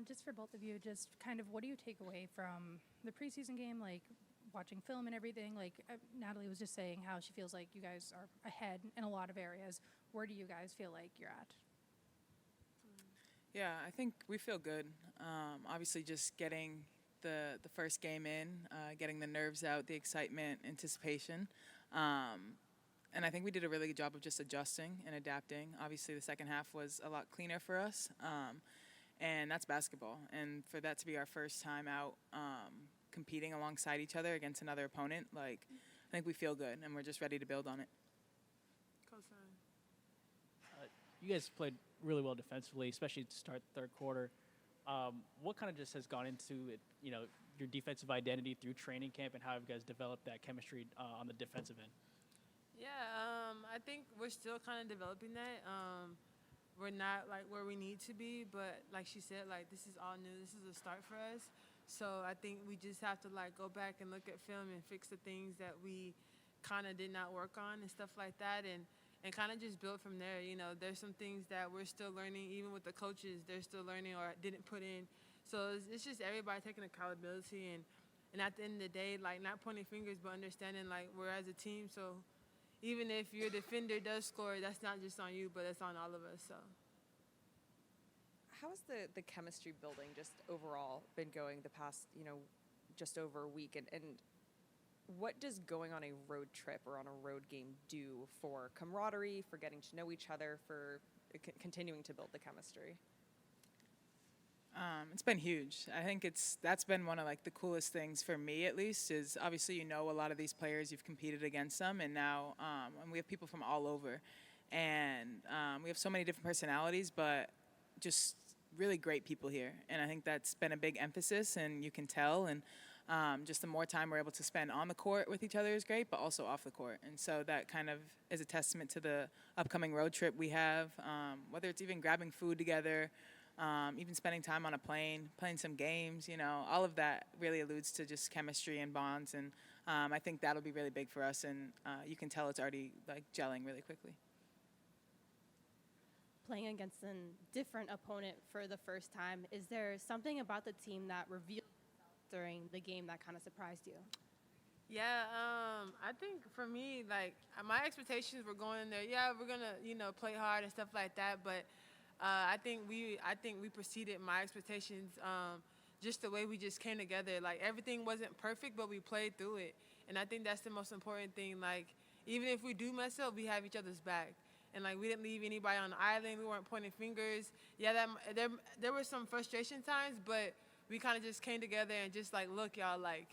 Just for both of you, just kind of what do you take away from the preseason game, like watching film and everything? Like Natalie was just saying how she feels like you guys are ahead in a lot of areas. Where do you guys feel like you're at? Yeah, I think we feel good. Obviously, just getting the first game in, getting the nerves out, the excitement, anticipation. And I think we did a really good job of just adjusting and adapting. Obviously, the second half was a lot cleaner for us, and that's basketball. And for that to be our first time out competing alongside each other against another opponent, like I think we feel good, and we're just ready to build on it. You guys played really well defensively, especially to start the third quarter. What kind of just has gone into it, your defensive identity through training camp, and how have you guys developed that chemistry on the defensive end? Yeah, I think we're still kind of developing that. We're not like where we need to be, but like she said, like this is all new. This is a start for us. So I think we just have to like go back and look at film and fix the things that we kind of did not work on and stuff like that, and kind of just build from there. There's some things that we're still learning, even with the coaches, they're still learning or didn't put in. So it's just everybody taking accountability and at the end of the day, like not pointing fingers, but understanding like we're as a team. So even if your defender does score, that's not just on you, but it's on all of us. So how has the chemistry building just overall been going the past, just over a week? And what does going on a road trip or on a road game do for camaraderie, for getting to know each other, for continuing to build the chemistry? It's been huge. I think that's been one of like the coolest things for me, at least, is obviously a lot of these players, you've competed against them, and now and we have people from all over, and we have so many different personalities, but just really great people here, and I think that's been a big emphasis, and you can tell, and just the more time we're able to spend on the court with each other is great, but also off the court, and so that kind of is a testament to the upcoming road trip we have, whether it's even grabbing food together, even spending time on a plane, playing some games, all of that really alludes to just chemistry and bonds, and I think that'll be really big for us, and you can tell it's already like gelling really quickly. Playing against a different opponent for the first time, is there something about the team that revealed itself during the game that kind of surprised you? yeah, I think for me, like my expectations were going in there. Yeah, we're gonna play hard and stuff like that, but I think we preceded my expectations. Just the way we just came together. Like everything wasn't perfect, but we played through it, and I think that's the most important thing. Like even if we do mess up, we have each other's back. And like we didn't leave anybody on the island. We weren't pointing fingers. Yeah, there were some frustration times, but we kind of just came together and just like, look, y'all, like,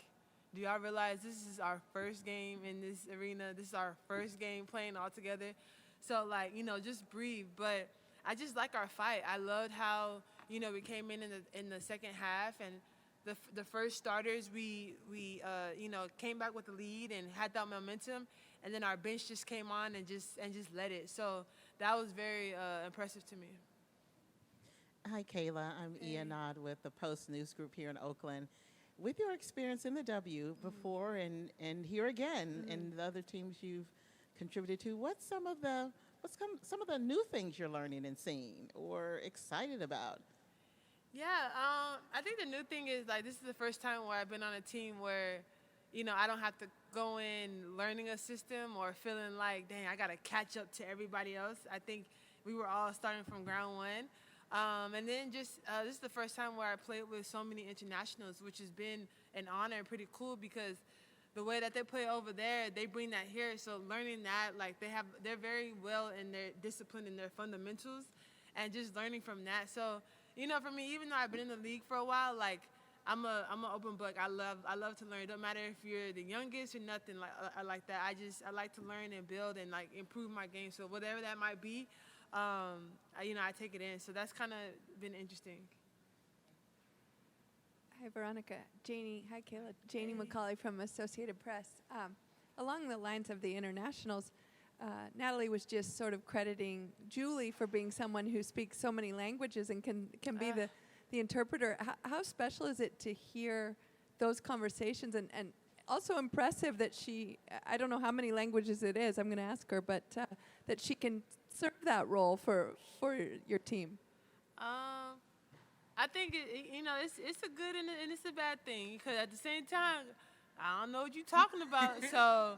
do y'all realize this is our first game in this arena? This is our first game playing all together. So like, just breathe. But I just like our fight. I loved how we came in the second half, and the first starters we came back with the lead and had that momentum. And then our bench just came on and just led it. So that was very impressive to me. Hi, Kayla. I'm Ianad with the Post News Group here in Oakland. With your experience in the W before and here again, and the other teams you've contributed to, what's some of the new things you're learning and seeing or excited about? Yeah, I think the new thing is like this is the first time where I've been on a team where I don't have to go in learning a system or feeling like, dang, I got to catch up to everybody else. I think we were all starting from ground one. And then just this is the first time where I played with so many internationals, which has been an honor and pretty cool because the way that they play over there, they bring that here. So learning that, like they're very well in their discipline and their fundamentals, and just learning from that. So, for me, even though I've been in the league for a while, like I'm an open book. I love to learn. It don't matter if you're the youngest or nothing like that. I like to learn and build and like improve my game. So whatever that might be, I take it in. So that's kind of been interesting. Hi, Veronica. Janie. Hi, Kayla. Janie McCauley from Associated Press. Along the lines of the internationals, Natalie was just sort of crediting Julie for being someone who speaks so many languages and can be the interpreter. How special is it to hear those conversations, and also impressive that she, I don't know how many languages it is, I'm going to ask her, but that she can serve that role for your team? I I think it's a good and it's a bad thing because at the same time, I don't know what you're talking about. So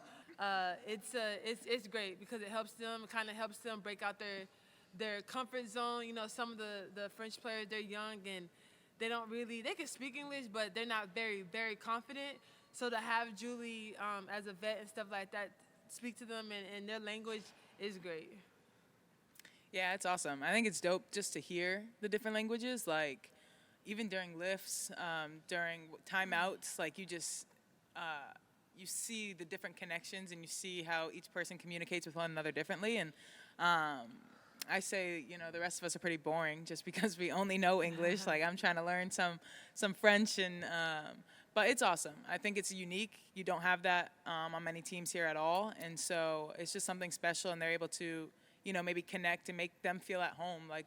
it's great because it helps them, kind of helps them break out their comfort zone. You know, some of the French players, they're young and they can speak English, but they're not very, very confident. So to have Julie as a vet and stuff like that speak to them in their language is great. Yeah, it's awesome. I think it's dope just to hear the different languages. Like, even during lifts, during timeouts, like you just you see the different connections and you see how each person communicates with one another differently. And I say, the rest of us are pretty boring just because we only know English. Like, I'm trying to learn some French, and but it's awesome. I think it's unique. You don't have that on many teams here at all, and so it's just something special. And they're able to, maybe connect and make them feel at home, like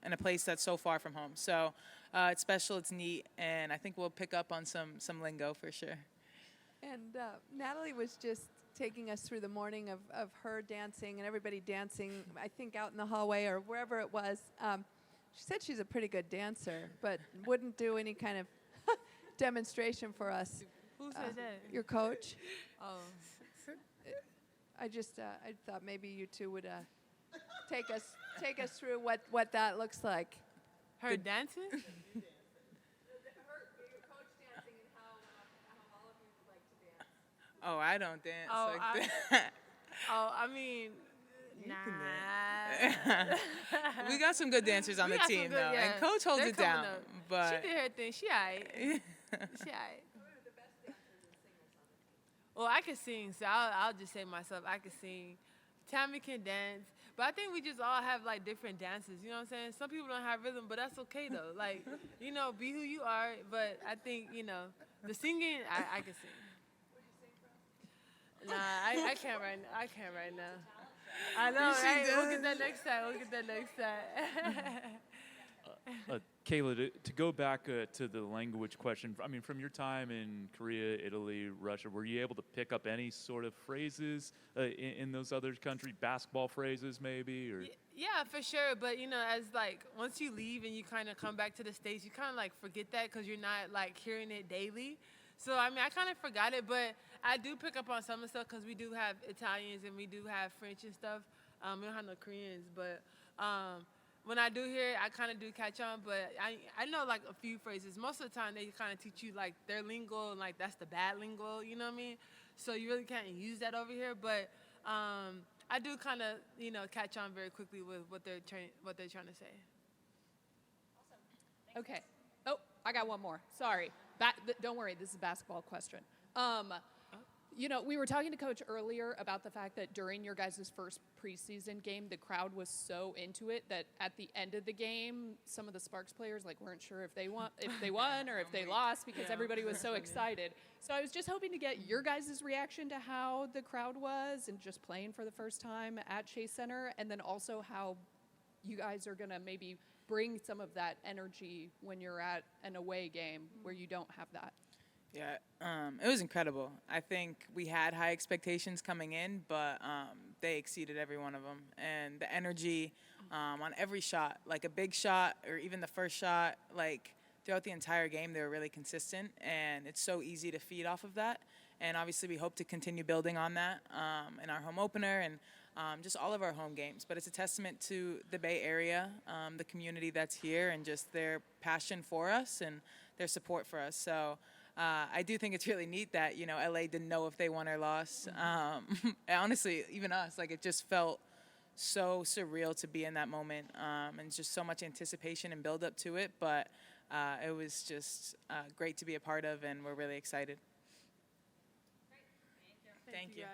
in a place that's so far from home. So it's special. It's neat, and I think we'll pick up on some lingo for sure. And Natalie was just taking us through the morning of her dancing and everybody dancing, I think out in the hallway or wherever it was. She said she's a pretty good dancer, but wouldn't do any kind of demonstration for us. Who said that? Your coach. Oh. I thought maybe you two would take us through what that looks like. Her dancing? Oh, I don't dance Oh, like that. I mean, nah. We got some good dancers on We the got some team, good- though, yeah. and Coach holds They're it down. coming up. But She did her thing. She all right. She all right. Well, I can sing, so I'll just say myself, I can sing. Tammy can dance. But I think we just all have, like, different dances. You know what I'm saying? Some people don't have rhythm, but that's okay, though. Like, be who you are. But I think, the singing, I can sing. Nah, I can't right now. I can't right now. I know, right? We'll get that next time. Kayla, to go back to the language question, I mean, from your time in Korea, Italy, Russia, were you able to pick up any sort of phrases in those other countries, basketball phrases maybe? Or? Yeah, for sure. But, as, like, once you leave and you kind of come back to the States, you kind of, like, forget that because you're not, like, hearing it daily. So, I mean, I kind of forgot it, but I do pick up on some of the stuff because we do have Italians and we do have French and stuff. We don't have no Koreans, but when I do hear it, I kind of do catch on. But I know, like, a few phrases. Most of the time, they kind of teach you, like, their lingo, and, like, that's the bad lingo, you know what I mean? So you really can't use that over here. But I do kind of, catch on very quickly with what they're trying to say. Okay. Oh, I got one more. Sorry. Don't worry. This is a basketball question. We were talking to Coach earlier about the fact that during your guys' first preseason game, the crowd was so into it that at the end of the game, some of the Sparks players weren't sure if they won or if they lost because everybody was so excited. So I was just hoping to get your guys' reaction to how the crowd was and just playing for the first time at Chase Center, and then also how you guys are going to maybe bring some of that energy when you're at an away game where you don't have that. Yeah, it was incredible. I think we had high expectations coming in, but they exceeded every one of them. And the energy on every shot, like a big shot or even the first shot, like throughout the entire game, they were really consistent. And it's so easy to feed off of that. And obviously we hope to continue building on that in our home opener and just all of our home games. But it's a testament to the Bay Area, the community that's here, and just their passion for us and their support for us. So I do think it's really neat that, LA didn't know if they won or lost. Honestly, even us, like, it just felt so surreal to be in that moment, and just so much anticipation and build up to it. But it was just great to be a part of, and we're really excited. Thank you guys.